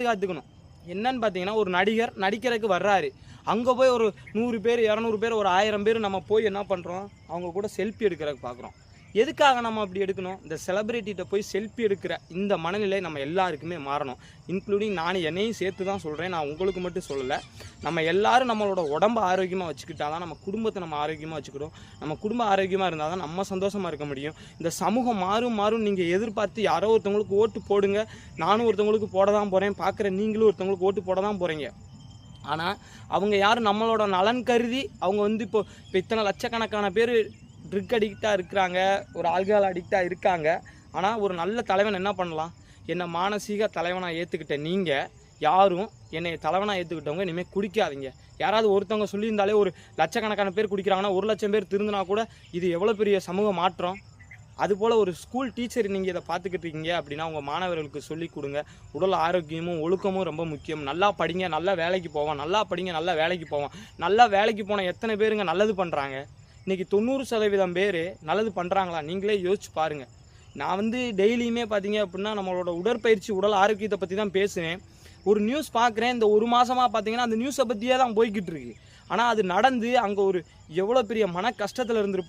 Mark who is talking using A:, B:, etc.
A: பாதுகாத்துக்கணும். என்னன்னு பார்த்தீங்கன்னா, ஒரு நடிகர் நடிக்கிறதுக்கு வர்றாரு. அங்க போய் ஒரு 100 பேர், 200 பேர், ஒரு 1000 பேர் நம்ம போய் என்ன பண்றோம்? அவங்க கூட செல்ஃபி எடுக்கிறதுக்கு பார்க்குறோம். எதுக்காக நம்ம அப்படி எடுக்கணும்? இந்த செலிபிரிட்டிட்ட போய் செல்ஃபி எடுக்கிற இந்த மனநிலை நம்ம எல்லாருக்குமே மாறணும். இன்க்ளூடிங் என்னையும் சேர்த்து தான் சொல்றேன். நான் உங்களுக்கு மட்டும் சொல்லல. நம்ம எல்லாரும் நம்மளோட உடம்ப ஆரோக்கியமா வச்சுக்கிட்டா தான் நம்ம குடும்பத்தை நம்ம ஆரோக்கியமா வச்சுக்கிறோம். நம்ம குடும்பம் ஆரோக்கியமா இருந்தா தான் நம்ம சந்தோஷமா இருக்க முடியும். இந்த சமூகம் மாறும் நீங்க எதிர்பார்த்து யாரோ ஒருத்தவங்களுக்கு ஓட்டு போடுங்க. நானும் ஒருத்தவங்களுக்கு போட தான் போறேன். பார்க்குற நீங்களும் ஒருத்தவங்களுக்கு ஓட்டு போட தான் போறீங்க. ஆனால் அவங்க யாரும் நம்மளோட நலன் கருதி அவங்க இப்போ இத்தனை லட்சக்கணக்கான பேர் ட்ரிக் அடிக்டாக இருக்கிறாங்க, ஒரு ஆல்கஹால் அடிக்டாக இருக்காங்க. ஆனால் ஒரு நல்ல தலைவன் என்ன பண்ணலாம்? என்னை மானசீக தலைவனாக ஏற்றுக்கிட்ட நீங்கள் யாரும் என்னை தலைவனாக ஏற்றுக்கிட்டவங்க இனிமேல் குடிக்காதீங்க. யாராவது ஒருத்தவங்க சொல்லியிருந்தாலே ஒரு லட்சக்கணக்கான பேர் குடிக்கிறாங்கன்னா 1,00,000 பேர் திருந்தினா கூட இது எவ்வளோ பெரிய சமூக மாற்றம். அதுபோல் ஒரு ஸ்கூல் டீச்சர் நீங்கள் இதை பார்த்துக்கிட்டு இருக்கீங்க அப்படின்னா உங்கள் மாணவர்களுக்கு சொல்லிக் கொடுங்க. உடல் ஆரோக்கியமும் ஒழுக்கமும் ரொம்ப முக்கியம். நல்லா படிங்க, நல்லா வேலைக்கு போவோம். நல்லா படிங்க, நல்லா வேலைக்கு போவோம். நல்லா வேலைக்கு போனால் எத்தனை பேருங்க நல்லது பண்ணுறாங்க? இன்றைக்கி 90% பேர் நல்லது பண்ணுறாங்களா? நீங்களே யோசிச்சு பாருங்கள். நான் டெய்லியுமே பார்த்தீங்க அப்படின்னா நம்மளோட உடற்பயிற்சி உடல் ஆரோக்கியத்தை பற்றி தான் பேசுவேன். ஒரு நியூஸ் பார்க்குறேன். இந்த ஒரு மாதமாக பார்த்தீங்கன்னா அந்த நியூஸை பற்றியே தான் போய்கிட்டு இருக்கு. ஆனால் அது நடந்து அங்கே ஒரு எவ்வளோ பெரிய மன கஷ்டத்தில் இருந்திருப்போம்.